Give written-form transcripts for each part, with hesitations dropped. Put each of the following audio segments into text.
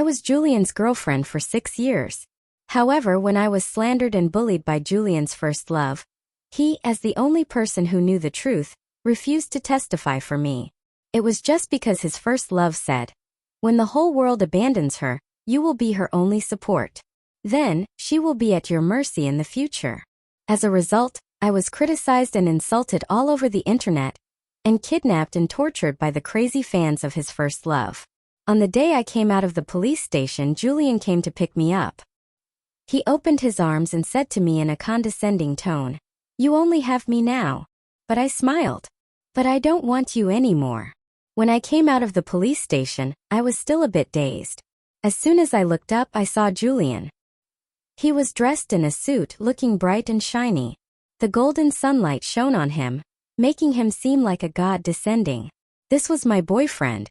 was Julian's girlfriend for 6 years. However, when I was slandered and bullied by Julian's first love, he, as the only person who knew the truth, refused to testify for me. It was just because his first love said, "When the whole world abandons her, you will be her only support. Then, she will be at your mercy in the future." As a result, I was criticized and insulted all over the internet, and kidnapped and tortured by the crazy fans of his first love. On the day I came out of the police station, Julian came to pick me up. He opened his arms and said to me in a condescending tone, "You only have me now." But I smiled. "But I don't want you anymore." When I came out of the police station, I was still a bit dazed. As soon as I looked up, I saw Julian. He was dressed in a suit, looking bright and shiny. The golden sunlight shone on him, making him seem like a god descending. This was my boyfriend.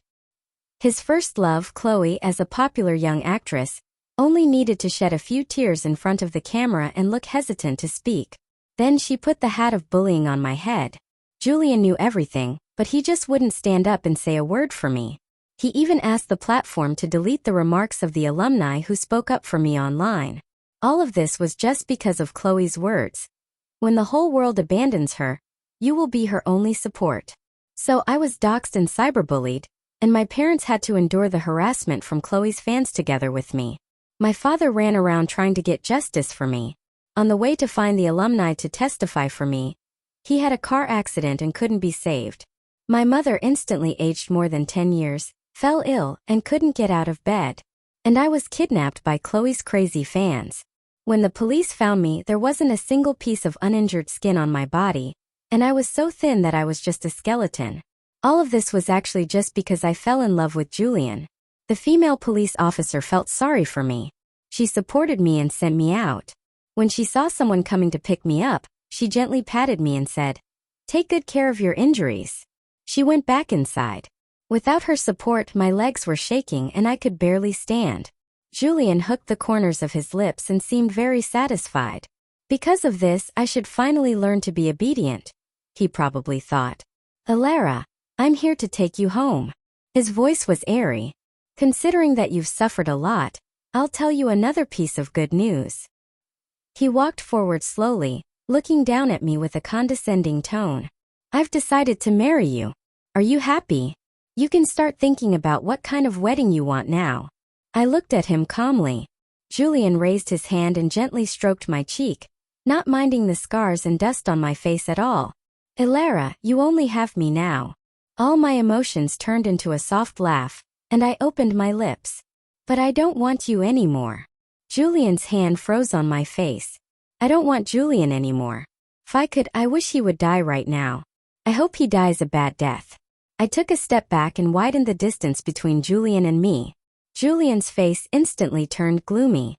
His first love, Chloe, as a popular young actress, only needed to shed a few tears in front of the camera and look hesitant to speak. Then she put the hat of bullying on my head. Julian knew everything, but he just wouldn't stand up and say a word for me. He even asked the platform to delete the remarks of the alumni who spoke up for me online. All of this was just because of Chloe's words. "When the whole world abandons her, you will be her only support." So I was doxxed and cyberbullied, and my parents had to endure the harassment from Chloe's fans together with me. My father ran around trying to get justice for me. On the way to find the alumni to testify for me, he had a car accident and couldn't be saved. My mother instantly aged more than 10 years, fell ill, and couldn't get out of bed. And I was kidnapped by Chloe's crazy fans. When the police found me, there wasn't a single piece of uninjured skin on my body, and I was so thin that I was just a skeleton. All of this was actually just because I fell in love with Julian. The female police officer felt sorry for me. She supported me and sent me out. When she saw someone coming to pick me up, she gently patted me and said, "Take good care of your injuries." She went back inside. Without her support, my legs were shaking and I could barely stand. Julian hooked the corners of his lips and seemed very satisfied. Because of this, I should finally learn to be obedient, he probably thought. "Elara, I'm here to take you home." His voice was airy. "Considering that you've suffered a lot, I'll tell you another piece of good news." He walked forward slowly, looking down at me with a condescending tone. "I've decided to marry you. Are you happy? You can start thinking about what kind of wedding you want now." I looked at him calmly. Julian raised his hand and gently stroked my cheek, not minding the scars and dust on my face at all. "Elara, you only have me now." All my emotions turned into a soft laugh, and I opened my lips. "But I don't want you anymore." Julian's hand froze on my face. I don't want Julian anymore. If I could, I wish he would die right now. I hope he dies a bad death. I took a step back and widened the distance between Julian and me. Julian's face instantly turned gloomy.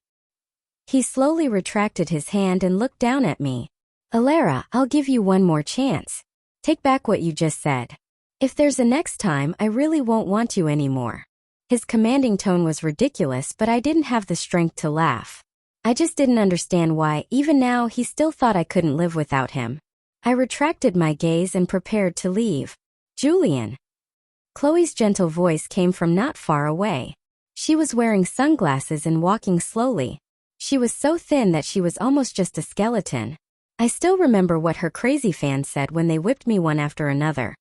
He slowly retracted his hand and looked down at me. "Elara, I'll give you one more chance. Take back what you just said. If there's a next time, I really won't want you anymore." His commanding tone was ridiculous, but I didn't have the strength to laugh. I just didn't understand why, even now, he still thought I couldn't live without him. I retracted my gaze and prepared to leave. "Julian." Chloe's gentle voice came from not far away. She was wearing sunglasses and walking slowly. She was so thin that she was almost just a skeleton. I still remember what her crazy fans said when they whipped me one after another.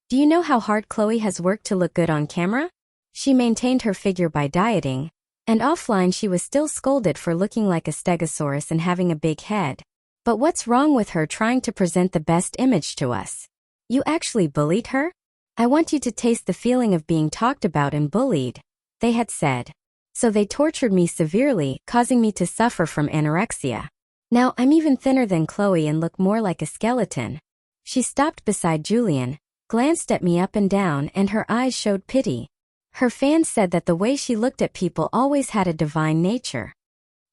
"Do you know how hard Chloe has worked to look good on camera? She maintained her figure by dieting, and offline she was still scolded for looking like a stegosaurus and having a big head. But what's wrong with her trying to present the best image to us? You actually bullied her? I want you to taste the feeling of being talked about and bullied," they had said. So they tortured me severely, causing me to suffer from anorexia. Now I'm even thinner than Chloe and look more like a skeleton. She stopped beside Julian, glanced at me up and down, and her eyes showed pity. Her fans said that the way she looked at people always had a divine nature.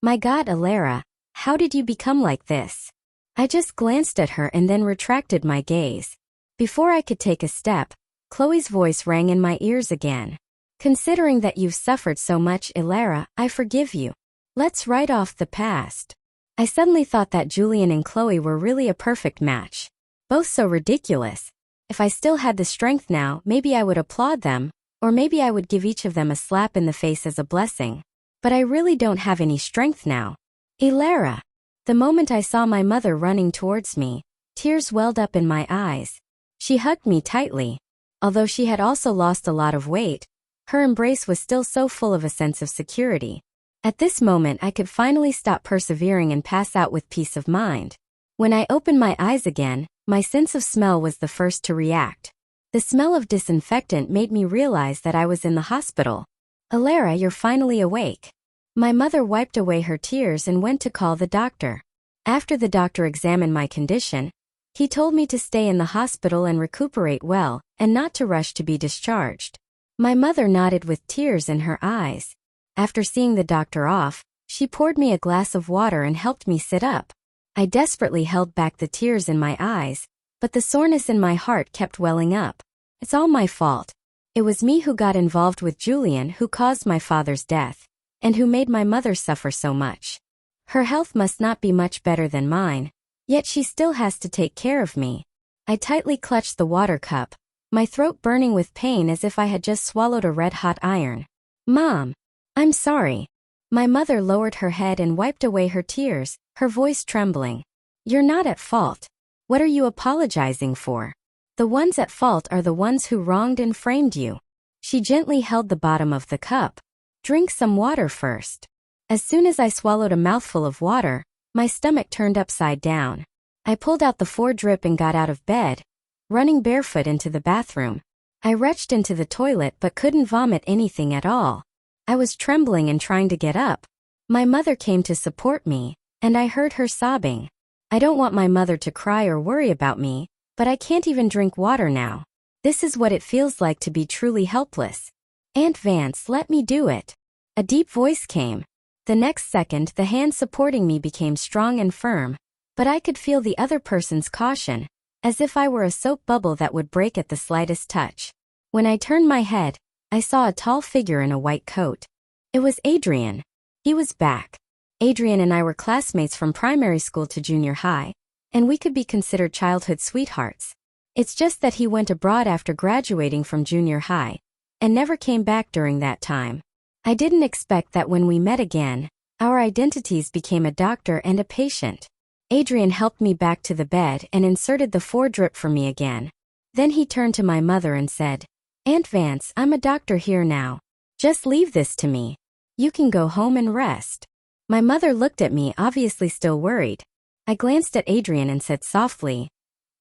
My God, Elara, how did you become like this? I just glanced at her and then retracted my gaze. Before I could take a step, Chloe's voice rang in my ears again. "Considering that you've suffered so much, Elara, I forgive you. Let's write off the past." I suddenly thought that Julian and Chloe were really a perfect match. Both so ridiculous. If I still had the strength now, maybe I would applaud them, Or maybe I would give each of them a slap in the face as a blessing. But I really don't have any strength now. Elara. The moment I saw my mother running towards me, tears welled up in my eyes. She hugged me tightly. Although she had also lost a lot of weight, her embrace was still so full of a sense of security. At this moment I could finally stop persevering and pass out with peace of mind. When I opened my eyes again, my sense of smell was the first to react. The smell of disinfectant made me realize that I was in the hospital. Elara, you're finally awake. My mother wiped away her tears and went to call the doctor. After the doctor examined my condition, he told me to stay in the hospital and recuperate well, and not to rush to be discharged. My mother nodded with tears in her eyes. After seeing the doctor off, she poured me a glass of water and helped me sit up. I desperately held back the tears in my eyes, but the soreness in my heart kept welling up. It's all my fault. It was me who got involved with Julian, who caused my father's death, and who made my mother suffer so much. Her health must not be much better than mine, yet she still has to take care of me. I tightly clutched the water cup, my throat burning with pain as if I had just swallowed a red-hot iron. Mom, I'm sorry. My mother lowered her head and wiped away her tears, her voice trembling. You're not at fault. What are you apologizing for? The ones at fault are the ones who wronged and framed you. She gently held the bottom of the cup. Drink some water first. As soon as I swallowed a mouthful of water, my stomach turned upside down. I pulled out the 4-drip and got out of bed, running barefoot into the bathroom. I rushed into the toilet but couldn't vomit anything at all. I was trembling and trying to get up. My mother came to support me, and I heard her sobbing. I don't want my mother to cry or worry about me, but I can't even drink water now. This is what it feels like to be truly helpless. Aunt Vance, let me do it. A deep voice came. The next second, the hand supporting me became strong and firm, but I could feel the other person's caution, as if I were a soap bubble that would break at the slightest touch. When I turned my head, I saw a tall figure in a white coat. It was Adrian. He was back. Adrian and I were classmates from primary school to junior high, and we could be considered childhood sweethearts. It's just that he went abroad after graduating from junior high, and never came back during that time. I didn't expect that when we met again, our identities became a doctor and a patient. Adrian helped me back to the bed and inserted the 4-drip for me again. Then he turned to my mother and said, Aunt Vance, I'm a doctor here now. Just leave this to me. You can go home and rest. My mother looked at me, obviously still worried. I glanced at Adrian and said softly,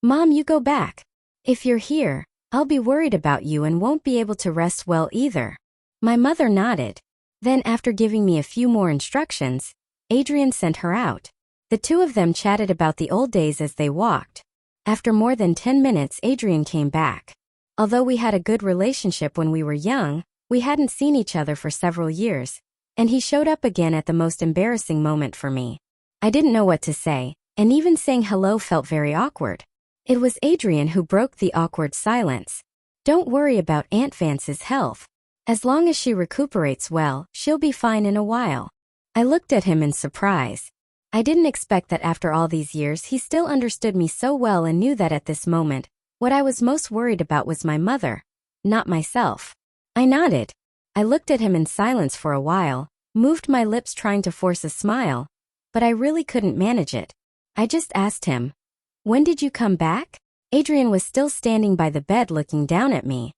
Mom, you go back. If you're here, I'll be worried about you and won't be able to rest well either. My mother nodded. Then, after giving me a few more instructions, Adrian sent her out. The two of them chatted about the old days as they walked. After more than 10 minutes, Adrian came back. Although we had a good relationship when we were young, we hadn't seen each other for several years, and he showed up again at the most embarrassing moment for me. I didn't know what to say, and even saying hello felt very awkward. It was Adrian who broke the awkward silence. Don't worry about Aunt Vance's health. As long as she recuperates well, she'll be fine in a while. I looked at him in surprise. I didn't expect that after all these years he still understood me so well and knew that at this moment, what I was most worried about was my mother, not myself. I nodded. I looked at him in silence for a while, moved my lips trying to force a smile, but I really couldn't manage it. I just asked him, When did you come back? Adrian was still standing by the bed looking down at me.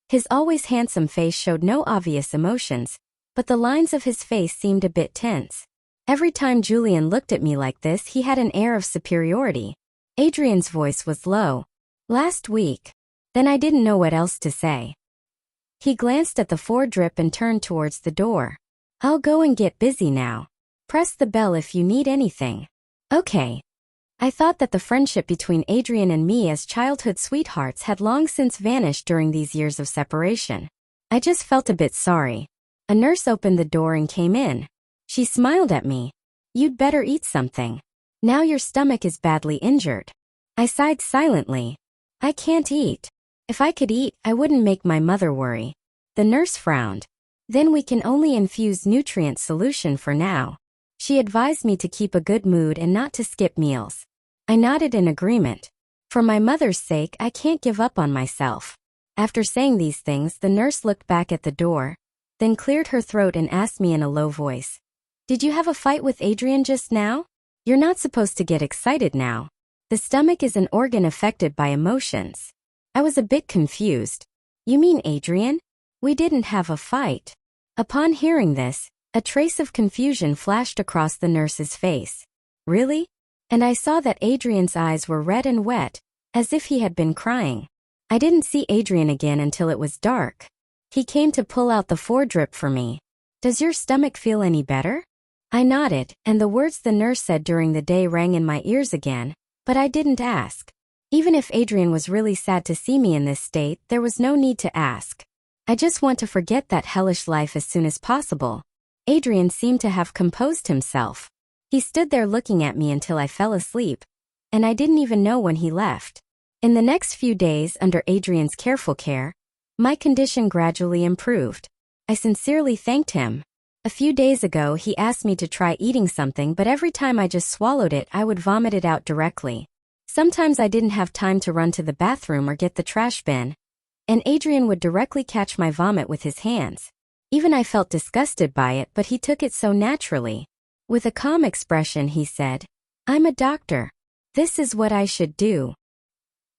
His always handsome face showed no obvious emotions, but the lines of his face seemed a bit tense. Every time Julian looked at me like this, he had an air of superiority. Adrian's voice was low. Last week. Then I didn't know what else to say. He glanced at the 4-drip and turned towards the door. I'll go and get busy now. Press the bell if you need anything. Okay. I thought that the friendship between Adrian and me as childhood sweethearts had long since vanished during these years of separation. I just felt a bit sorry. A nurse opened the door and came in. She smiled at me. You'd better eat something. Now your stomach is badly injured. I sighed silently. I can't eat. If I could eat, I wouldn't make my mother worry. The nurse frowned. Then we can only infuse nutrient solution for now. She advised me to keep a good mood and not to skip meals. I nodded in agreement. For my mother's sake, I can't give up on myself. After saying these things, the nurse looked back at the door, then cleared her throat and asked me in a low voice, "Did you have a fight with Adrian just now? You're not supposed to get excited now. The stomach is an organ affected by emotions." I was a bit confused. "You mean Adrian? We didn't have a fight." Upon hearing this, a trace of confusion flashed across the nurse's face. "Really?" And I saw that Adrian's eyes were red and wet, as if he had been crying. I didn't see Adrian again until it was dark. He came to pull out the foredrip for me. "Does your stomach feel any better?" I nodded, and the words the nurse said during the day rang in my ears again, but I didn't ask. Even if Adrian was really sad to see me in this state, there was no need to ask. I just want to forget that hellish life as soon as possible. Adrian seemed to have composed himself. He stood there looking at me until I fell asleep, and I didn't even know when he left. In the next few days, under Adrian's careful care, my condition gradually improved. I sincerely thanked him. A few days ago, he asked me to try eating something, but every time I just swallowed it, I would vomit it out directly. Sometimes I didn't have time to run to the bathroom or get the trash bin, and Adrian would directly catch my vomit with his hands. Even I felt disgusted by it, but he took it so naturally. With a calm expression, he said, "I'm a doctor. This is what I should do."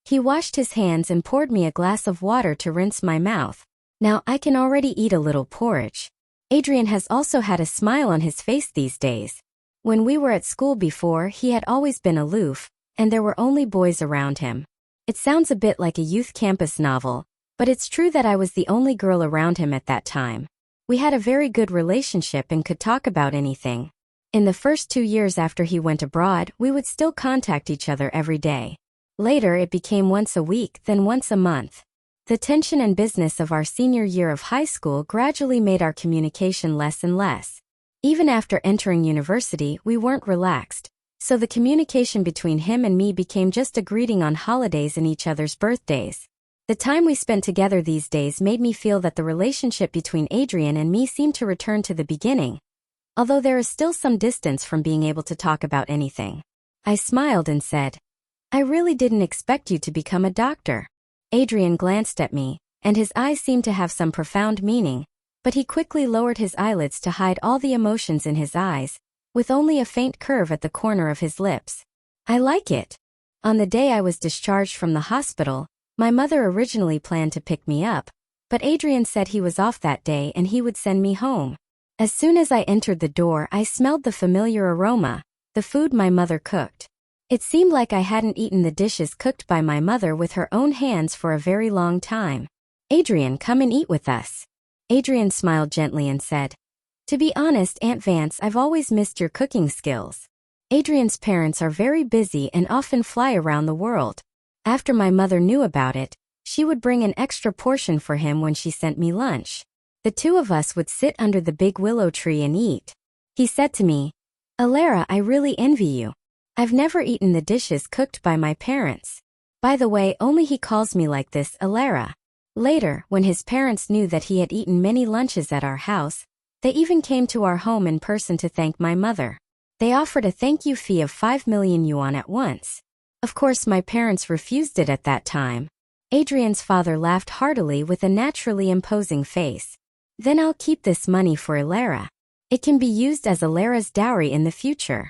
He washed his hands and poured me a glass of water to rinse my mouth. Now I can already eat a little porridge. Adrian has also had a smile on his face these days. When we were at school before, he had always been aloof, and there were only boys around him. It sounds a bit like a youth campus novel, but it's true that I was the only girl around him at that time. We had a very good relationship and could talk about anything. In the first 2 years after he went abroad, we would still contact each other every day. Later it became once a week, then once a month. The tension and business of our senior year of high school gradually made our communication less and less. Even after entering university, we weren't relaxed, so the communication between him and me became just a greeting on holidays and each other's birthdays. The time we spent together these days made me feel that the relationship between Adrian and me seemed to return to the beginning, although there is still some distance from being able to talk about anything. I smiled and said, "I really didn't expect you to become a doctor." Adrian glanced at me, and his eyes seemed to have some profound meaning, but he quickly lowered his eyelids to hide all the emotions in his eyes, with only a faint curve at the corner of his lips. "I like it." On the day I was discharged from the hospital, my mother originally planned to pick me up, but Adrian said he was off that day and he would send me home. As soon as I entered the door, I smelled the familiar aroma, the food my mother cooked. It seemed like I hadn't eaten the dishes cooked by my mother with her own hands for a very long time. "Adrian, come and eat with us." Adrian smiled gently and said, "To be honest, Aunt Vance, I've always missed your cooking skills." Adrian's parents are very busy and often fly around the world. After my mother knew about it, she would bring an extra portion for him when she sent me lunch. The two of us would sit under the big willow tree and eat. He said to me, "Elara, I really envy you. I've never eaten the dishes cooked by my parents." By the way, only he calls me like this, Elara. Later, when his parents knew that he had eaten many lunches at our house, they even came to our home in person to thank my mother. They offered a thank you fee of 5 million yuan at once. Of course, my parents refused it at that time. Adrian's father laughed heartily with a naturally imposing face. "Then I'll keep this money for Elara. It can be used as Elara's dowry in the future."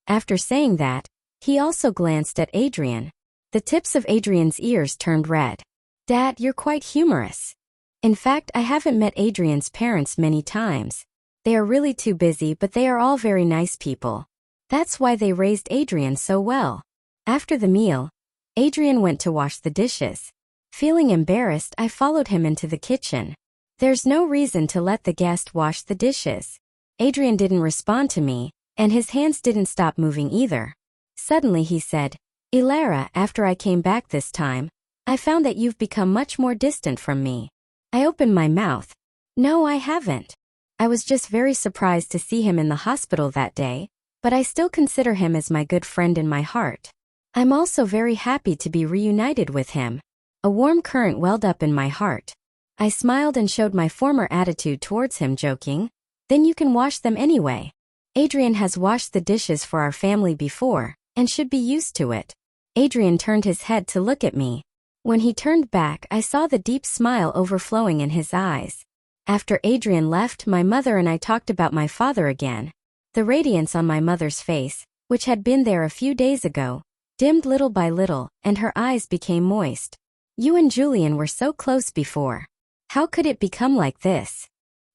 After saying that, he also glanced at Adrian. The tips of Adrian's ears turned red. "Dad, you're quite humorous." In fact, I haven't met Adrian's parents many times. They are really too busy, but they are all very nice people. That's why they raised Adrian so well. After the meal, Adrian went to wash the dishes. Feeling embarrassed, I followed him into the kitchen. There's no reason to let the guest wash the dishes. Adrian didn't respond to me, and his hands didn't stop moving either. Suddenly he said, "Elara, after I came back this time, I found that you've become much more distant from me." I opened my mouth. "No, I haven't." I was just very surprised to see him in the hospital that day, but I still consider him as my good friend in my heart. I'm also very happy to be reunited with him. A warm current welled up in my heart. I smiled and showed my former attitude towards him, joking, "Then you can wash them anyway. Adrian has washed the dishes for our family before, and should be used to it." Adrian turned his head to look at me. When he turned back, I saw the deep smile overflowing in his eyes. After Adrian left, my mother and I talked about my father again. The radiance on my mother's face, which had been there a few days ago, dimmed little by little, and her eyes became moist. You and Julian were so close before. How could it become like this?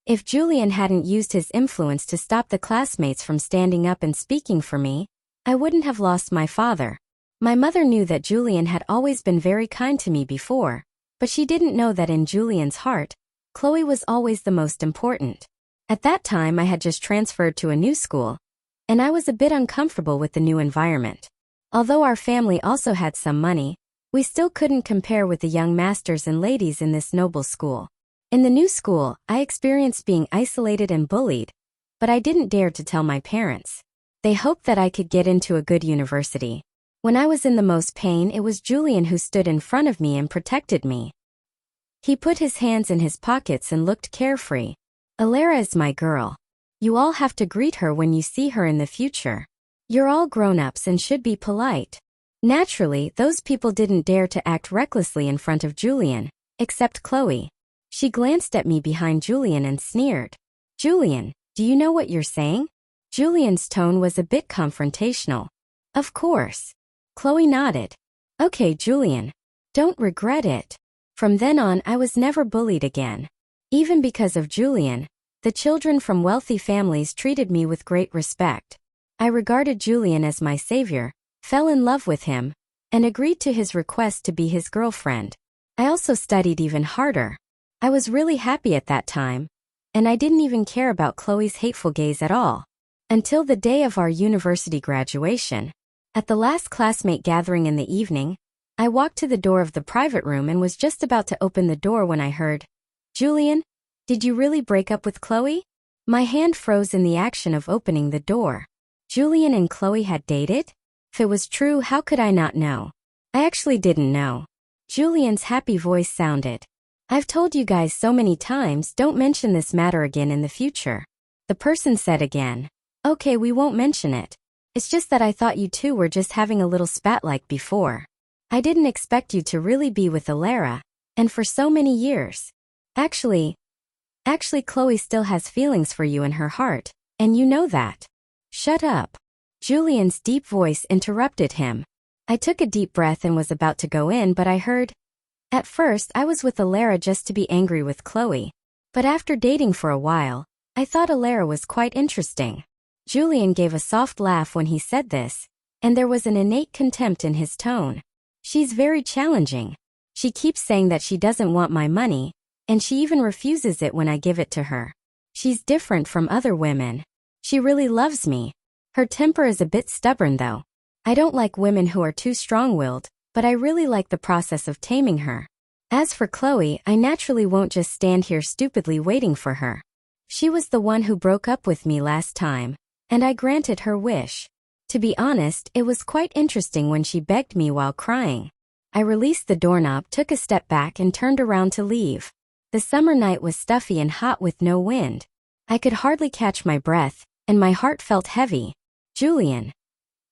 If Julian hadn't used his influence to stop the classmates from standing up and speaking for me, I wouldn't have lost my father. My mother knew that Julian had always been very kind to me before, but she didn't know that in Julian's heart, Chloe was always the most important. At that time I had just transferred to a new school, and I was a bit uncomfortable with the new environment. Although our family also had some money, we still couldn't compare with the young masters and ladies in this noble school. In the new school, I experienced being isolated and bullied, but I didn't dare to tell my parents. They hoped that I could get into a good university. When I was in the most pain, it was Julian who stood in front of me and protected me. He put his hands in his pockets and looked carefree. Elara is my girl. You all have to greet her when you see her in the future. You're all grown-ups and should be polite. Naturally, those people didn't dare to act recklessly in front of Julian, except Chloe. She glanced at me behind Julian and sneered. Julian, do you know what you're saying? Julian's tone was a bit confrontational. Of course. Chloe nodded. Okay, Julian. Don't regret it. From then on, I was never bullied again. Even because of Julian, the children from wealthy families treated me with great respect. I regarded Julian as my savior, fell in love with him, and agreed to his request to be his girlfriend. I also studied even harder. I was really happy at that time, and I didn't even care about Chloe's hateful gaze at all. Until the day of our university graduation. At the last classmate gathering in the evening, I walked to the door of the private room and was just about to open the door when I heard, Julian, did you really break up with Chloe? My hand froze in the action of opening the door. Julian and Chloe had dated? If it was true, how could I not know? I actually didn't know. Julian's happy voice sounded. I've told you guys so many times, don't mention this matter again in the future. The person said again. Okay, we won't mention it. It's just that I thought you two were just having a little spat like before. I didn't expect you to really be with Elara, and for so many years. Actually, Chloe still has feelings for you in her heart, and you know that. Shut up. Julian's deep voice interrupted him. I took a deep breath and was about to go in, but I heard. At first, I was with Elara just to be angry with Chloe. But after dating for a while, I thought Elara was quite interesting. Julian gave a soft laugh when he said this, and there was an innate contempt in his tone. She's very challenging. She keeps saying that she doesn't want my money, and she even refuses it when I give it to her. She's different from other women. She really loves me. Her temper is a bit stubborn though. I don't like women who are too strong-willed, but I really like the process of taming her. As for Chloe, I naturally won't just stand here stupidly waiting for her. She was the one who broke up with me last time, and I granted her wish. To be honest, it was quite interesting when she begged me while crying. I released the doorknob, took a step back and turned around to leave. The summer night was stuffy and hot with no wind. I could hardly catch my breath, and my heart felt heavy. Julian.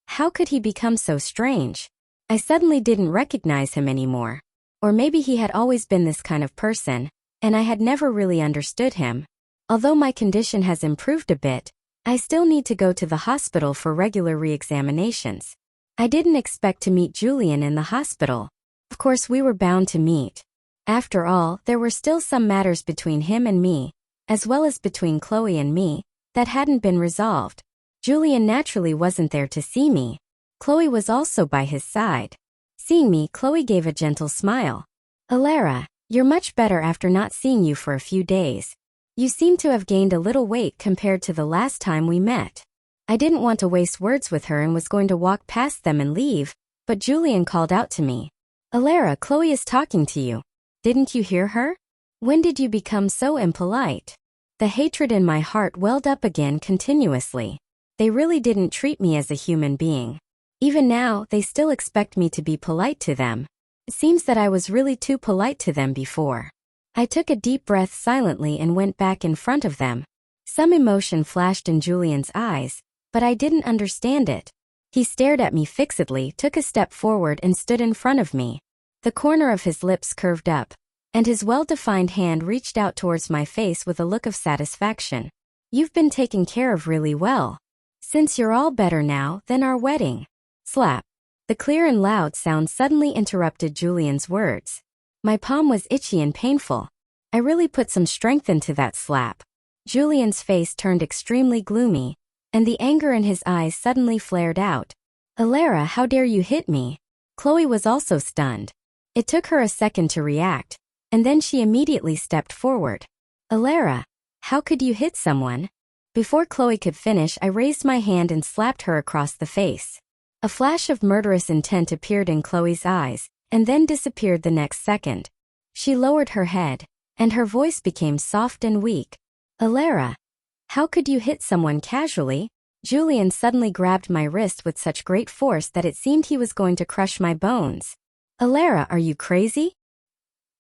How could he become so strange? I suddenly didn't recognize him anymore. Or maybe he had always been this kind of person, and I had never really understood him. Although my condition has improved a bit, I still need to go to the hospital for regular re-examinations. I didn't expect to meet Julian in the hospital. Of course, we were bound to meet. After all, there were still some matters between him and me, as well as between Chloe and me, that hadn't been resolved. Julian naturally wasn't there to see me. Chloe was also by his side. Seeing me, Chloe gave a gentle smile. Elara, you're much better after not seeing you for a few days. You seem to have gained a little weight compared to the last time we met. I didn't want to waste words with her and was going to walk past them and leave, but Julian called out to me. Elara, Chloe is talking to you. Didn't you hear her? When did you become so impolite? The hatred in my heart welled up again continuously. They really didn't treat me as a human being. Even now, they still expect me to be polite to them. It seems that I was really too polite to them before. I took a deep breath silently and went back in front of them. Some emotion flashed in Julian's eyes, but I didn't understand it. He stared at me fixedly, took a step forward and stood in front of me. The corner of his lips curved up, and his well-defined hand reached out towards my face with a look of satisfaction. You've been taken care of really well. Since you're all better now, then our wedding. Slap. The clear and loud sound suddenly interrupted Julian's words. My palm was itchy and painful. I really put some strength into that slap. Julian's face turned extremely gloomy, and the anger in his eyes suddenly flared out. Elara, how dare you hit me? Chloe was also stunned. It took her a second to react, and then she immediately stepped forward. Elara, how could you hit someone? Before Chloe could finish, I raised my hand and slapped her across the face. A flash of murderous intent appeared in Chloe's eyes, and then disappeared the next second. She lowered her head, and her voice became soft and weak. Elara, how could you hit someone casually? Julian suddenly grabbed my wrist with such great force that it seemed he was going to crush my bones. Elara, are you crazy?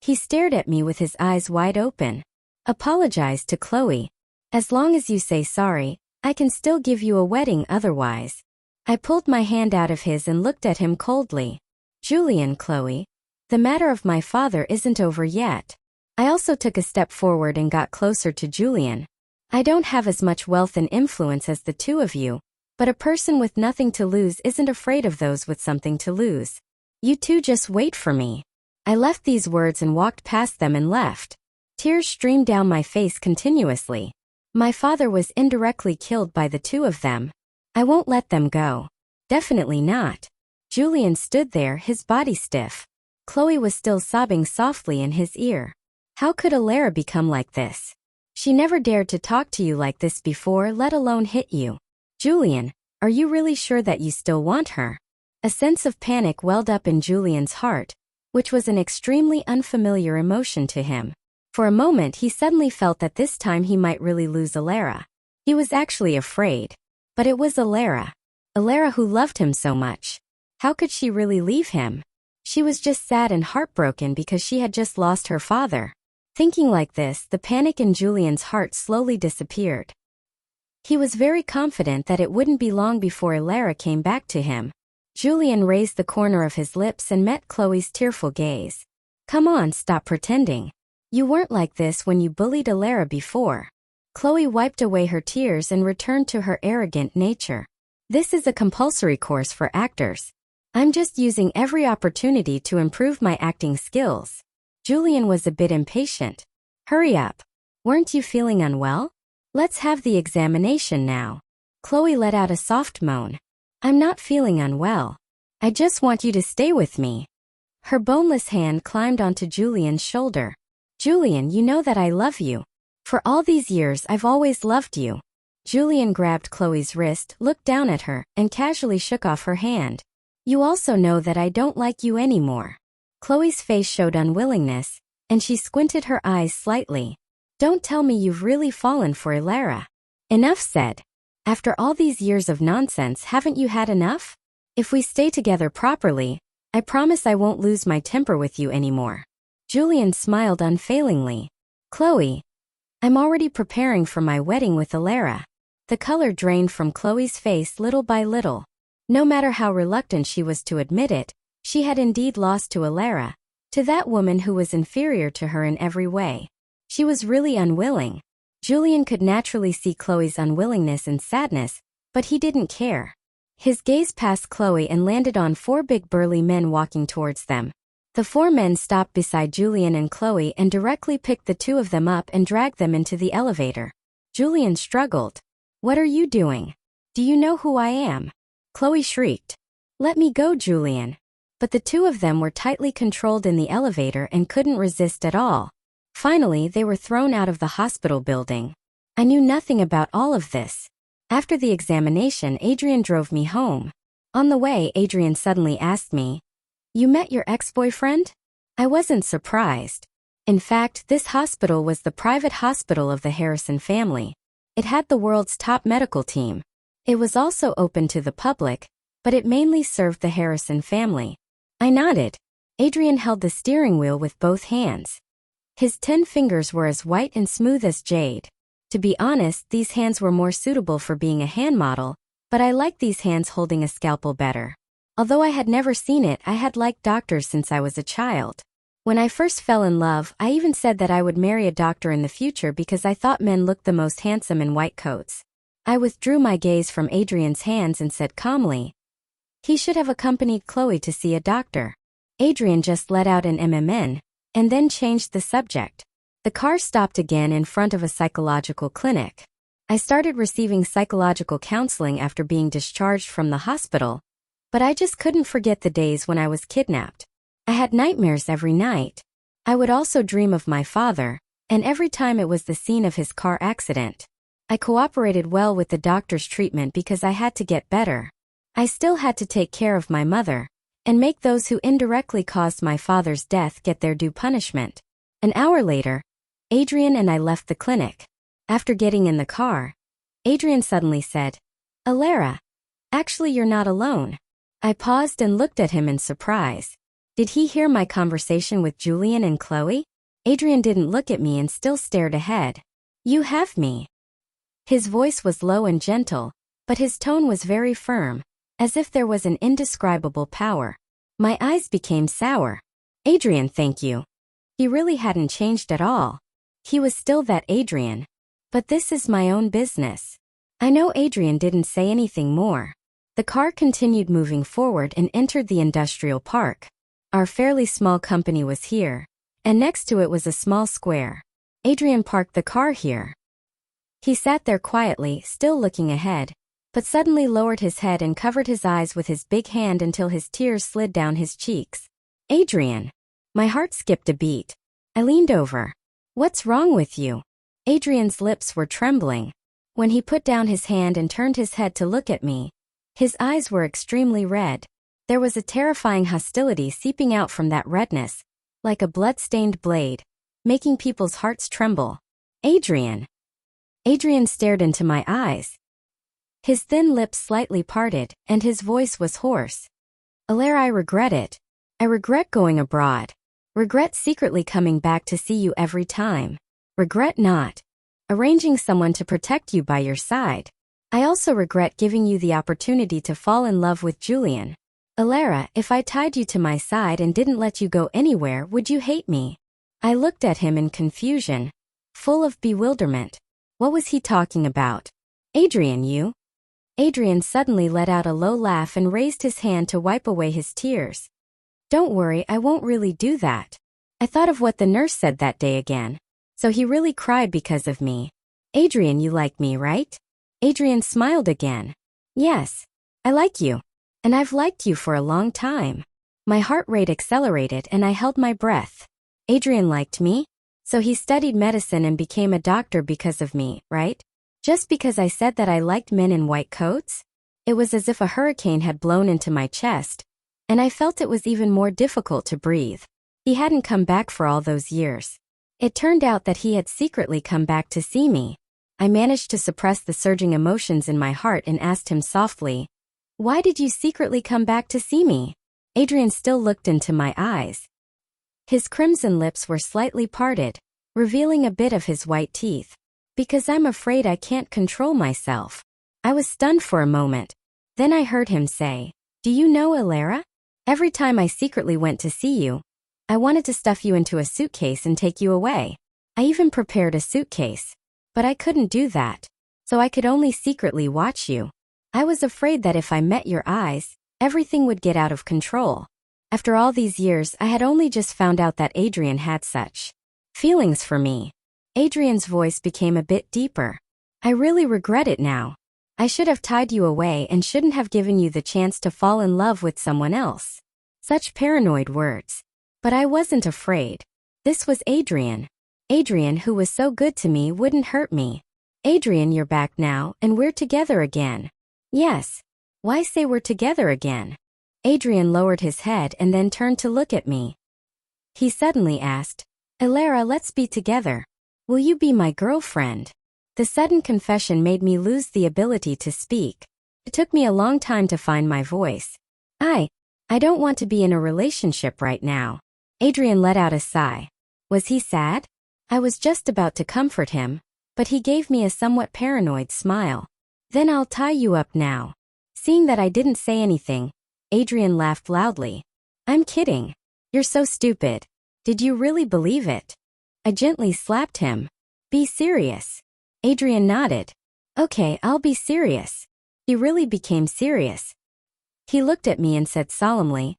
He stared at me with his eyes wide open. Apologize to Chloe. As long as you say sorry, I can still give you a wedding otherwise. I pulled my hand out of his and looked at him coldly. Julian, Chloe, the matter of my father isn't over yet. I also took a step forward and got closer to Julian. I don't have as much wealth and influence as the two of you, but a person with nothing to lose isn't afraid of those with something to lose. You two just wait for me. I left these words and walked past them and left. Tears streamed down my face continuously. My father was indirectly killed by the two of them. I won't let them go. Definitely not. Julian stood there, his body stiff. Chloe was still sobbing softly in his ear. How could Elara become like this? She never dared to talk to you like this before, let alone hit you. Julian, are you really sure that you still want her? A sense of panic welled up in Julian's heart, which was an extremely unfamiliar emotion to him. For a moment he suddenly felt that this time he might really lose Elara. He was actually afraid. But it was Elara. Elara who loved him so much. How could she really leave him? She was just sad and heartbroken because she had just lost her father. Thinking like this, the panic in Julian's heart slowly disappeared. He was very confident that it wouldn't be long before Elara came back to him. Julian raised the corner of his lips and met Chloe's tearful gaze. Come on, stop pretending. You weren't like this when you bullied Elara before. Chloe wiped away her tears and returned to her arrogant nature. This is a compulsory course for actors. I'm just using every opportunity to improve my acting skills. Julian was a bit impatient. Hurry up. Weren't you feeling unwell? Let's have the examination now. Chloe let out a soft moan. I'm not feeling unwell. I just want you to stay with me. Her boneless hand climbed onto Julian's shoulder. Julian, you know that I love you. For all these years I've always loved you. Julian grabbed Chloe's wrist, looked down at her, and casually shook off her hand. You also know that I don't like you anymore. Chloe's face showed unwillingness, and she squinted her eyes slightly. Don't tell me you've really fallen for Elara. Enough said. After all these years of nonsense, haven't you had enough? If we stay together properly, I promise I won't lose my temper with you anymore. Julian smiled unfailingly. Chloe, I'm already preparing for my wedding with Elara. The color drained from Chloe's face little by little. No matter how reluctant she was to admit it, she had indeed lost to Elara, to that woman who was inferior to her in every way. She was really unwilling. Julian could naturally see Chloe's unwillingness and sadness, but he didn't care. His gaze passed Chloe and landed on 4 big burly men walking towards them. The 4 men stopped beside Julian and Chloe and directly picked the 2 of them up and dragged them into the elevator. Julian struggled. What are you doing? Do you know who I am? Chloe shrieked. Let me go, Julian. But the 2 of them were tightly controlled in the elevator and couldn't resist at all. Finally, they were thrown out of the hospital building. I knew nothing about all of this. After the examination, Adrian drove me home. On the way, Adrian suddenly asked me, You met your ex-boyfriend? I wasn't surprised. In fact, this hospital was the private hospital of the Harrison family. It had the world's top medical team. It was also open to the public, but it mainly served the Harrison family. I nodded. Adrian held the steering wheel with both hands. His 10 fingers were as white and smooth as jade. To be honest, these hands were more suitable for being a hand model, but I liked these hands holding a scalpel better. Although I had never seen it, I had liked doctors since I was a child. When I first fell in love, I even said that I would marry a doctor in the future because I thought men looked the most handsome in white coats. I withdrew my gaze from Adrian's hands and said calmly, "He should have accompanied Chloe to see a doctor." Adrian just let out an MMN, and then changed the subject. The car stopped again in front of a psychological clinic. I started receiving psychological counseling after being discharged from the hospital, but I just couldn't forget the days when I was kidnapped. I had nightmares every night. I would also dream of my father, and every time it was the scene of his car accident. I cooperated well with the doctor's treatment because I had to get better. I still had to take care of my mother, and make those who indirectly caused my father's death get their due punishment. An hour later, Adrian and I left the clinic. After getting in the car, Adrian suddenly said, "Elara, actually you're not alone." I paused and looked at him in surprise. Did he hear my conversation with Julian and Chloe? Adrian didn't look at me and still stared ahead. "You have me." His voice was low and gentle, but his tone was very firm, as if there was an indescribable power. My eyes became sour. "Adrian, thank you." He really hadn't changed at all. He was still that Adrian. But this is my own business. I know Adrian didn't say anything more. The car continued moving forward and entered the industrial park. Our fairly small company was here, and next to it was a small square. Adrian parked the car here. He sat there quietly, still looking ahead, but suddenly lowered his head and covered his eyes with his big hand until his tears slid down his cheeks. "Adrian." My heart skipped a beat. I leaned over. "What's wrong with you?" Adrian's lips were trembling. When he put down his hand and turned his head to look at me, his eyes were extremely red. There was a terrifying hostility seeping out from that redness, like a blood-stained blade, making people's hearts tremble. "Adrian." Adrian stared into my eyes. His thin lips slightly parted, and his voice was hoarse. "Elara, I regret it. I regret going abroad. Regret secretly coming back to see you every time. Regret not arranging someone to protect you by your side. I also regret giving you the opportunity to fall in love with Julian. Elara, if I tied you to my side and didn't let you go anywhere, would you hate me?" I looked at him in confusion, full of bewilderment. What was he talking about? "Adrian, you?" Adrian suddenly let out a low laugh and raised his hand to wipe away his tears. "Don't worry, I won't really do that." I thought of what the nurse said that day again. So he really cried because of me. "Adrian, you like me, right?" Adrian smiled again. "Yes, I like you. And I've liked you for a long time." My heart rate accelerated and I held my breath. Adrian liked me? So he studied medicine and became a doctor because of me, right? Just because I said that I liked men in white coats? It was as if a hurricane had blown into my chest, and I felt it was even more difficult to breathe. He hadn't come back for all those years. It turned out that he had secretly come back to see me. I managed to suppress the surging emotions in my heart and asked him softly, "Why did you secretly come back to see me?" Adrian still looked into my eyes. His crimson lips were slightly parted, revealing a bit of his white teeth. "Because I'm afraid I can't control myself." I was stunned for a moment. Then I heard him say, "Do you know, Elara? Every time I secretly went to see you, I wanted to stuff you into a suitcase and take you away. I even prepared a suitcase. But I couldn't do that. So I could only secretly watch you. I was afraid that if I met your eyes, everything would get out of control." After all these years, I had only just found out that Adrian had such feelings for me. Adrian's voice became a bit deeper. "I really regret it now. I should have tied you away and shouldn't have given you the chance to fall in love with someone else." Such paranoid words. But I wasn't afraid. This was Adrian. Adrian, who was so good to me, wouldn't hurt me. "Adrian, you're back now, and we're together again." "Yes. Why say we're together again?" Adrian lowered his head and then turned to look at me. He suddenly asked, "Elara, let's be together. Will you be my girlfriend?" The sudden confession made me lose the ability to speak. It took me a long time to find my voice. I don't want to be in a relationship right now." Adrian let out a sigh. Was he sad? I was just about to comfort him, but he gave me a somewhat paranoid smile. "Then I'll tie you up now." Seeing that I didn't say anything, Adrian laughed loudly. I'm kidding. You're so stupid. Did you really believe it? I gently slapped him. Be serious. Adrian nodded. Okay, I'll be serious. He really became serious. He looked at me and said solemnly,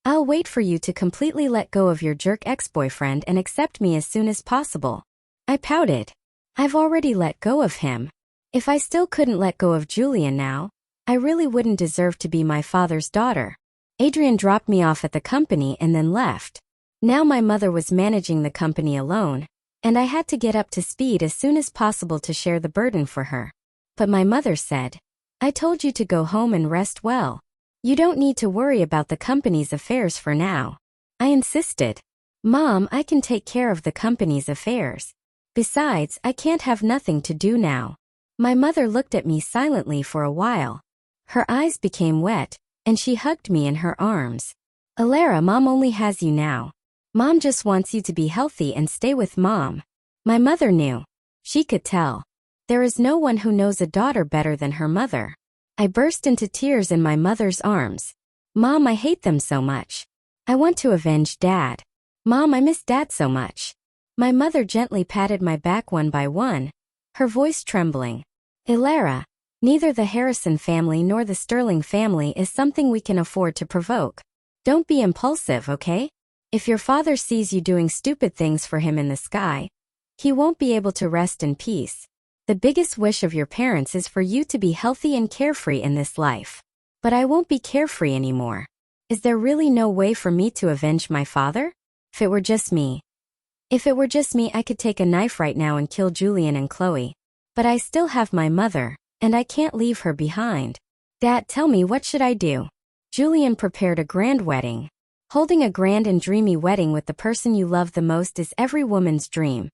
I'll wait for you to completely let go of your jerk ex-boyfriend and accept me as soon as possible. I pouted. I've already let go of him. If I still couldn't let go of Julian now, I really wouldn't deserve to be my father's daughter. Adrian dropped me off at the company and then left. Now my mother was managing the company alone, and I had to get up to speed as soon as possible to share the burden for her. But my mother said, I told you to go home and rest well. You don't need to worry about the company's affairs for now. I insisted. Mom, I can take care of the company's affairs. Besides, I can't have nothing to do now. My mother looked at me silently for a while. Her eyes became wet, and she hugged me in her arms. Elara, Mom only has you now. Mom just wants you to be healthy and stay with Mom. My mother knew. She could tell. There is no one who knows a daughter better than her mother. I burst into tears in my mother's arms. Mom, I hate them so much. I want to avenge Dad. Mom, I miss Dad so much. My mother gently patted my back one by one, her voice trembling. Elara, neither the Harrison family nor the Sterling family is something we can afford to provoke. Don't be impulsive, okay? If your father sees you doing stupid things for him in the sky, he won't be able to rest in peace. The biggest wish of your parents is for you to be healthy and carefree in this life. But I won't be carefree anymore. Is there really no way for me to avenge my father? If it were just me, I could take a knife right now and kill Julian and Chloe. But I still have my mother, and I can't leave her behind. Dad, tell me, what should I do? Julian prepared a grand wedding. Holding a grand and dreamy wedding with the person you love the most is every woman's dream.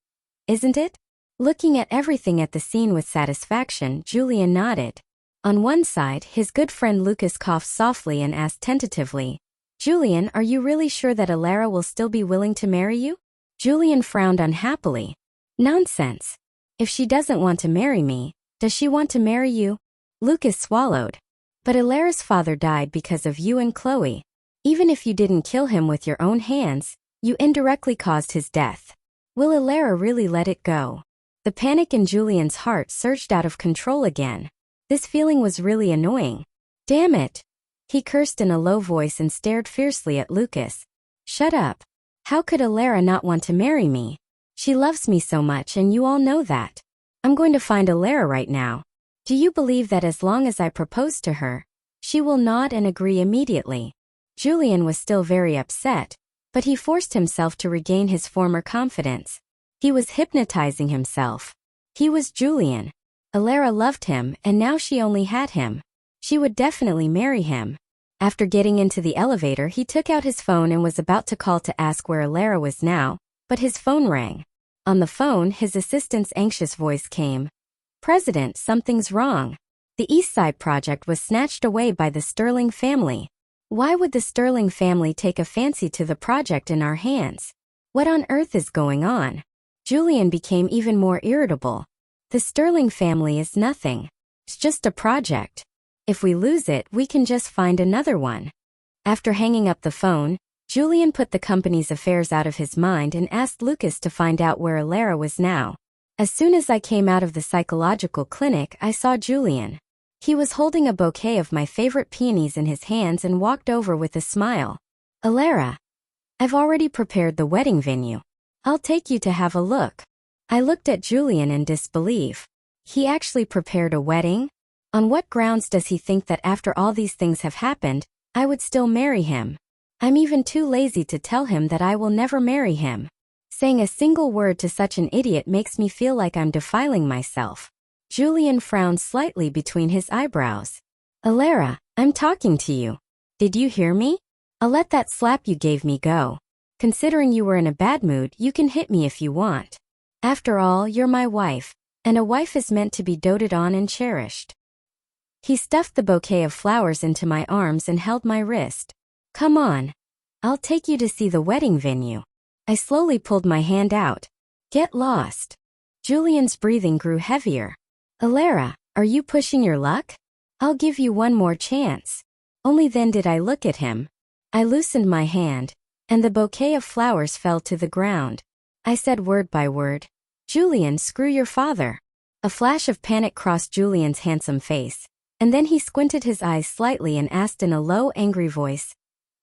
Isn't it? Looking at everything at the scene with satisfaction, Julian nodded. On one side, his good friend Lucas coughed softly and asked tentatively, Julian, are you really sure that Elara will still be willing to marry you? Julian frowned unhappily. Nonsense. If she doesn't want to marry me, does she want to marry you? Lucas swallowed. But Elara's father died because of you and Chloe. Even if you didn't kill him with your own hands, you indirectly caused his death. Will Elara really let it go? The panic in Julian's heart surged out of control again. This feeling was really annoying. Damn it! He cursed in a low voice and stared fiercely at Lucas. Shut up. How could Elara not want to marry me? She loves me so much and you all know that. I'm going to find Elara right now. Do you believe that as long as I propose to her, she will nod and agree immediately? Julian was still very upset, but he forced himself to regain his former confidence. He was hypnotizing himself. He was Julian. Elara loved him, and now she only had him. She would definitely marry him. After getting into the elevator, he took out his phone and was about to call to ask where Elara was now, but his phone rang. On the phone, his assistant's anxious voice came. President, something's wrong. The East Side project was snatched away by the Sterling family. Why would the Sterling family take a fancy to the project in our hands? What on earth is going on? Julian became even more irritable. The Sterling family is nothing. It's just a project. If we lose it, we can just find another one. After hanging up the phone, Julian put the company's affairs out of his mind and asked Lucas to find out where Elara was now. As soon as I came out of the psychological clinic, I saw Julian. He was holding a bouquet of my favorite peonies in his hands and walked over with a smile. Elara, I've already prepared the wedding venue. I'll take you to have a look. I looked at Julian in disbelief. He actually prepared a wedding? On what grounds does he think that after all these things have happened, I would still marry him? I'm even too lazy to tell him that I will never marry him. Saying a single word to such an idiot makes me feel like I'm defiling myself. Julian frowned slightly between his eyebrows. Elara, I'm talking to you. Did you hear me? I'll let that slap you gave me go. Considering you were in a bad mood, you can hit me if you want. After all, you're my wife, and a wife is meant to be doted on and cherished. He stuffed the bouquet of flowers into my arms and held my wrist. Come on. I'll take you to see the wedding venue. I slowly pulled my hand out. Get lost. Julian's breathing grew heavier. Elara, are you pushing your luck? I'll give you one more chance. Only then did I look at him. I loosened my hand, and the bouquet of flowers fell to the ground. I said word by word, "Julian, screw your father." A flash of panic crossed Julian's handsome face, and then he squinted his eyes slightly and asked in a low, angry voice,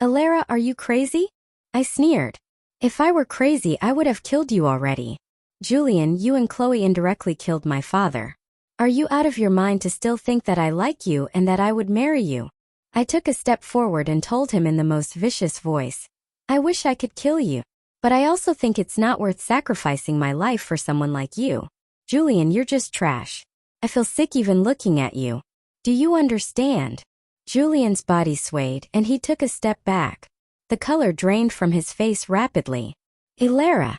"Elara, are you crazy?" I sneered. "If I were crazy, I would have killed you already. Julian, you and Chloe indirectly killed my father. Are you out of your mind to still think that I like you and that I would marry you?" I took a step forward and told him in the most vicious voice, "I wish I could kill you. But I also think it's not worth sacrificing my life for someone like you. Julian, you're just trash. I feel sick even looking at you. Do you understand?" Julian's body swayed and he took a step back. The color drained from his face rapidly. "Elara!"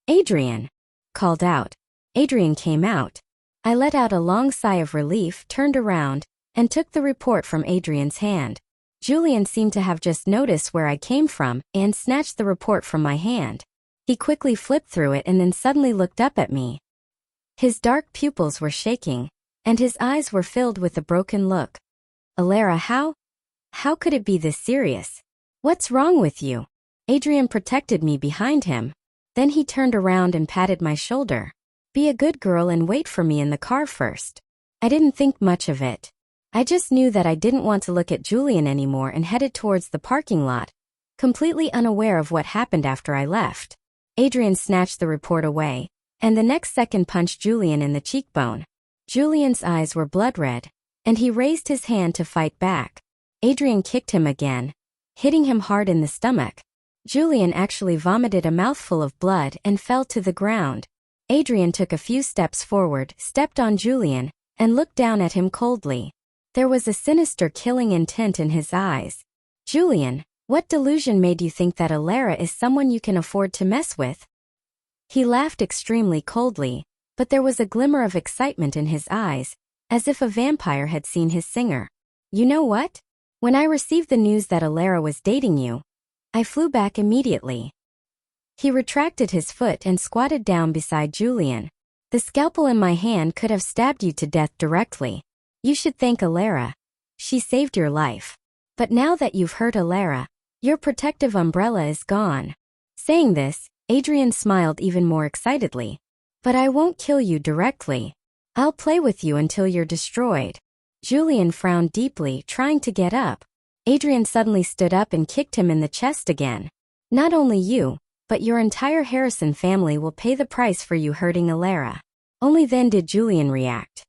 "Adrian!" called out. Adrian came out. I let out a long sigh of relief, turned around, and took the report from Adrian's hand. Julian seemed to have just noticed where I came from and snatched the report from my hand. He quickly flipped through it and then suddenly looked up at me. His dark pupils were shaking, and his eyes were filled with a broken look. "Elara, how could it be this serious? What's wrong with you?" Adrian protected me behind him. Then he turned around and patted my shoulder. "Be a good girl and wait for me in the car first." I didn't think much of it. I just knew that I didn't want to look at Julian anymore and headed towards the parking lot, completely unaware of what happened after I left. Adrian snatched the report away, and the next second punched Julian in the cheekbone. Julian's eyes were blood red, and he raised his hand to fight back. Adrian kicked him again, hitting him hard in the stomach. Julian actually vomited a mouthful of blood and fell to the ground. Adrian took a few steps forward, stepped on Julian, and looked down at him coldly. There was a sinister killing intent in his eyes. "Julian, what delusion made you think that Elara is someone you can afford to mess with?" He laughed extremely coldly, but there was a glimmer of excitement in his eyes, as if a vampire had seen his singer. "You know what? When I received the news that Elara was dating you, I flew back immediately." He retracted his foot and squatted down beside Julian. "The scalpel in my hand could have stabbed you to death directly. You should thank Elara. She saved your life. But now that you've hurt Elara, your protective umbrella is gone." Saying this, Adrian smiled even more excitedly. "But I won't kill you directly. I'll play with you until you're destroyed." Julian frowned deeply, trying to get up. Adrian suddenly stood up and kicked him in the chest again. "Not only you, but your entire Harrison family will pay the price for you hurting Elara." Only then did Julian react.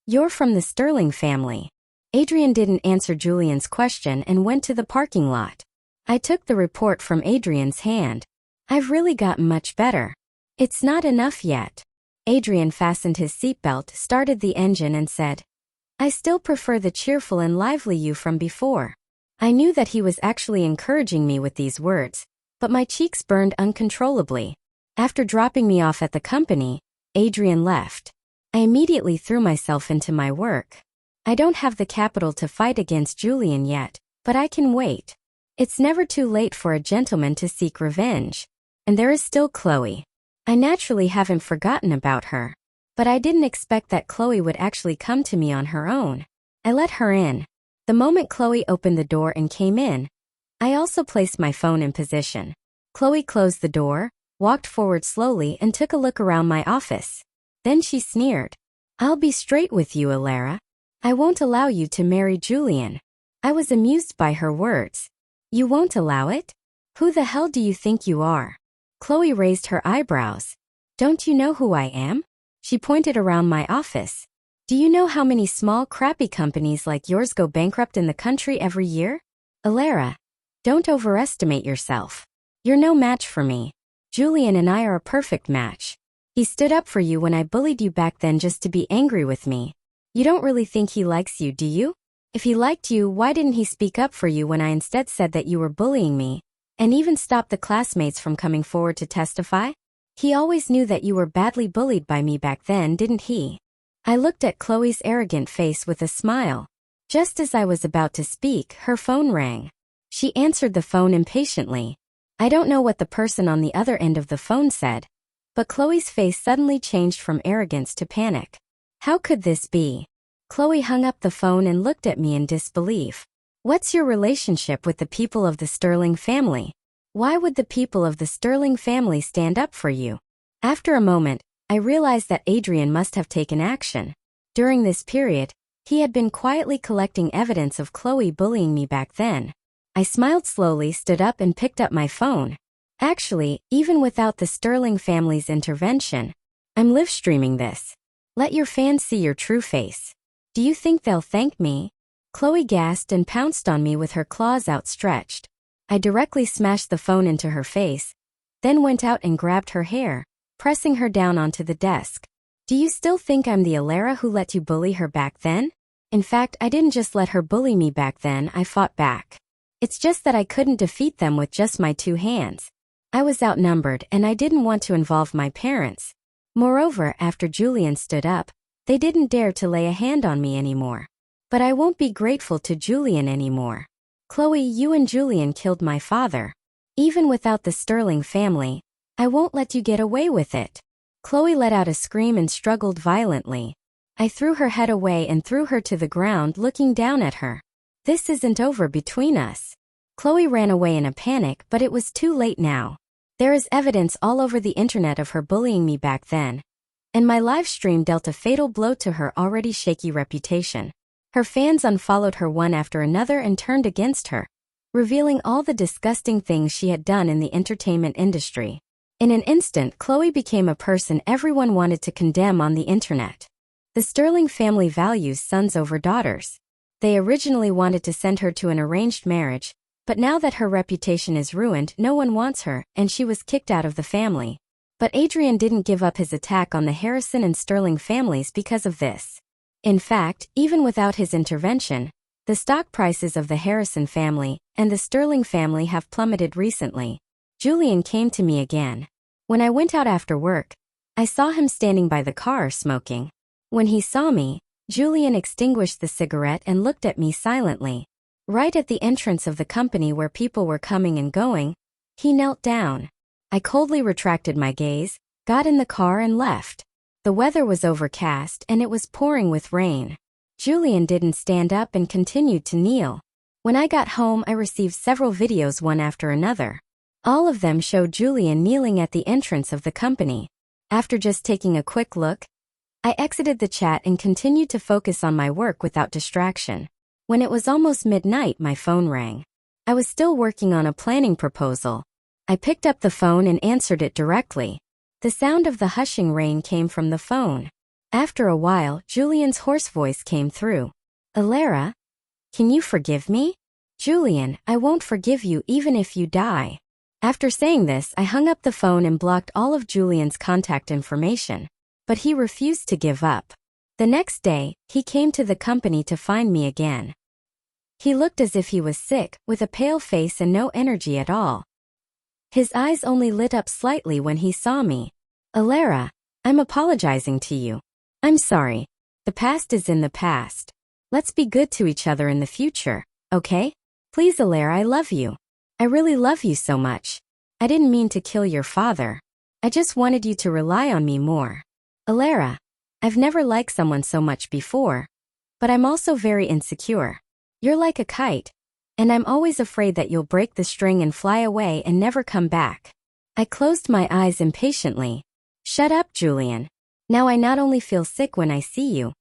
You're from the Sterling family." Adrian didn't answer Julian's question and went to the parking lot. I took the report from Adrian's hand. "I've really gotten much better." "It's not enough yet." Adrian fastened his seatbelt, started the engine and said, "I still prefer the cheerful and lively you from before." I knew that he was actually encouraging me with these words, but my cheeks burned uncontrollably. After dropping me off at the company, Adrian left. I immediately threw myself into my work. I don't have the capital to fight against Julian yet, but I can wait. It's never too late for a gentleman to seek revenge. And there is still Chloe. I naturally haven't forgotten about her. But I didn't expect that Chloe would actually come to me on her own. I let her in. The moment Chloe opened the door and came in, I also placed my phone in position. Chloe closed the door, walked forward slowly and took a look around my office. Then she sneered. "I'll be straight with you, Elara. I won't allow you to marry Julian." I was amused by her words. "You won't allow it? Who the hell do you think you are?" Chloe raised her eyebrows. "Don't you know who I am?" She pointed around my office. "Do you know how many small, crappy companies like yours go bankrupt in the country every year? Elara, don't overestimate yourself. You're no match for me. Julian and I are a perfect match. He stood up for you when I bullied you back then just to be angry with me. You don't really think he likes you, do you? If he liked you, why didn't he speak up for you when I instead said that you were bullying me, and even stop the classmates from coming forward to testify? He always knew that you were badly bullied by me back then, didn't he?" I looked at Chloe's arrogant face with a smile. Just as I was about to speak, her phone rang. She answered the phone impatiently. I don't know what the person on the other end of the phone said, but Chloe's face suddenly changed from arrogance to panic. How could this be? Chloe hung up the phone and looked at me in disbelief. What's your relationship with the people of the Sterling family? Why would the people of the Sterling family stand up for you? After a moment, I realized that Adrian must have taken action. During this period, he had been quietly collecting evidence of Chloe bullying me back then. I smiled slowly, stood up and picked up my phone. Actually, even without the Sterling family's intervention, I'm live streaming this. Let your fans see your true face. Do you think they'll thank me? Chloe gasped and pounced on me with her claws outstretched. I directly smashed the phone into her face, then went out and grabbed her hair, pressing her down onto the desk. Do you still think I'm the Elara who let you bully her back then? In fact, I didn't just let her bully me back then, I fought back. It's just that I couldn't defeat them with just my 2 hands. I was outnumbered and I didn't want to involve my parents. Moreover, after Julian stood up, they didn't dare to lay a hand on me anymore. But I won't be grateful to Julian anymore. Chloe, you and Julian killed my father. Even without the Sterling family, I won't let you get away with it. Chloe let out a scream and struggled violently. I threw her head away and threw her to the ground, looking down at her. This isn't over between us. Chloe ran away in a panic, but it was too late now. There is evidence all over the internet of her bullying me back then. And my live stream dealt a fatal blow to her already shaky reputation. Her fans unfollowed her one after another and turned against her, revealing all the disgusting things she had done in the entertainment industry. In an instant, Chloe became a person everyone wanted to condemn on the internet. The Sterling family values sons over daughters. They originally wanted to send her to an arranged marriage, but now that her reputation is ruined, no one wants her, and she was kicked out of the family. But Adrian didn't give up his attack on the Harrison and Sterling families because of this. In fact, even without his intervention, the stock prices of the Harrison family and the Sterling family have plummeted recently. Julian came to me again. When I went out after work, I saw him standing by the car smoking. When he saw me, Julian extinguished the cigarette and looked at me silently. Right at the entrance of the company where people were coming and going, he knelt down. I coldly retracted my gaze, got in the car and left. The weather was overcast and it was pouring with rain. Julian didn't stand up and continued to kneel. When I got home, I received several videos one after another. All of them showed Julian kneeling at the entrance of the company. After just taking a quick look, I exited the chat and continued to focus on my work without distraction. When it was almost midnight, my phone rang. I was still working on a planning proposal. I picked up the phone and answered it directly. The sound of the hushing rain came from the phone. After a while, Julian's hoarse voice came through. Elara? Can you forgive me? Julian, I won't forgive you even if you die. After saying this, I hung up the phone and blocked all of Julian's contact information. But he refused to give up. The next day, he came to the company to find me again. He looked as if he was sick, with a pale face and no energy at all. His eyes only lit up slightly when he saw me. Elara, I'm apologizing to you. I'm sorry. The past is in the past. Let's be good to each other in the future, okay? Please, Elara, I love you. I really love you so much. I didn't mean to kill your father. I just wanted you to rely on me more. Elara, I've never liked someone so much before, but I'm also very insecure. You're like a kite, and I'm always afraid that you'll break the string and fly away and never come back. I closed my eyes impatiently. Shut up, Julian. Now I not only feel sick when I see you,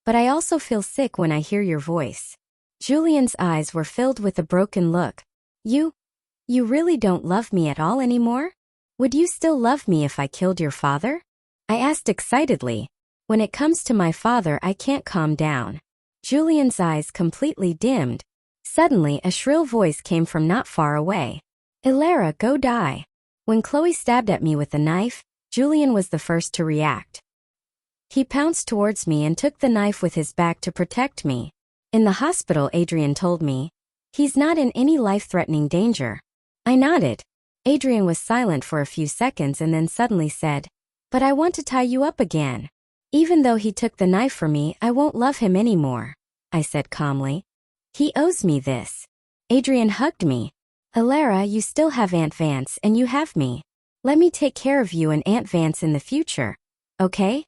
but I also feel sick when I hear your voice. Julian's eyes were filled with a broken look. You really don't love me at all anymore? Would you still love me if I killed your father? I asked excitedly. When it comes to my father, I can't calm down. Julian's eyes completely dimmed. Suddenly, a shrill voice came from not far away. Elara, go die. When Chloe stabbed at me with the knife, Julian was the first to react. He pounced towards me and took the knife with his back to protect me. In the hospital, Adrian told me, he's not in any life-threatening danger. I nodded. Adrian was silent for a few seconds and then suddenly said, but I want to tie you up again. Even though he took the knife from me, I won't love him anymore, I said calmly. He owes me this. Adrian hugged me. Elara, you still have Aunt Vance and you have me. Let me take care of you and Aunt Vance in the future, okay?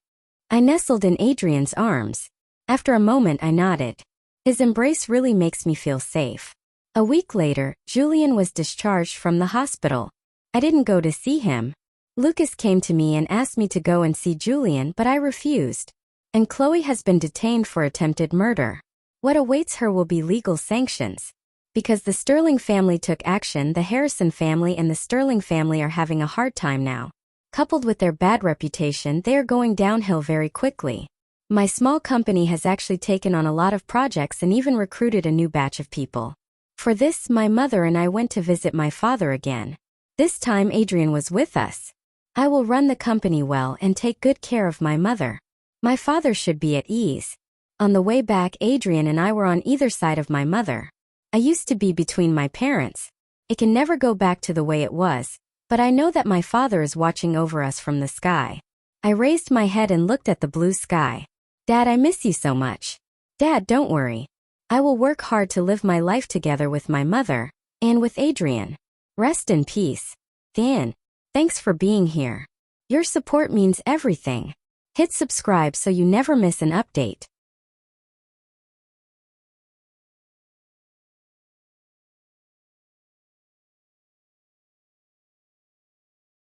I nestled in Adrian's arms. After a moment I nodded. His embrace really makes me feel safe. A week later, Julian was discharged from the hospital. I didn't go to see him. Lucas came to me and asked me to go and see Julian, but I refused. And Chloe has been detained for attempted murder. What awaits her will be legal sanctions. Because the Sterling family took action, the Harrison family and the Sterling family are having a hard time now. Coupled with their bad reputation, they are going downhill very quickly. My small company has actually taken on a lot of projects and even recruited a new batch of people. For this, my mother and I went to visit my father again. This time Adrian was with us. I will run the company well and take good care of my mother. My father should be at ease. On the way back, Adrian and I were on either side of my mother. I used to be between my parents. It can never go back to the way it was, but I know that my father is watching over us from the sky. I raised my head and looked at the blue sky. Dad, I miss you so much. Dad, don't worry. I will work hard to live my life together with my mother, and with Adrian. Rest in peace. Dan, thanks for being here. Your support means everything. Hit subscribe so you never miss an update.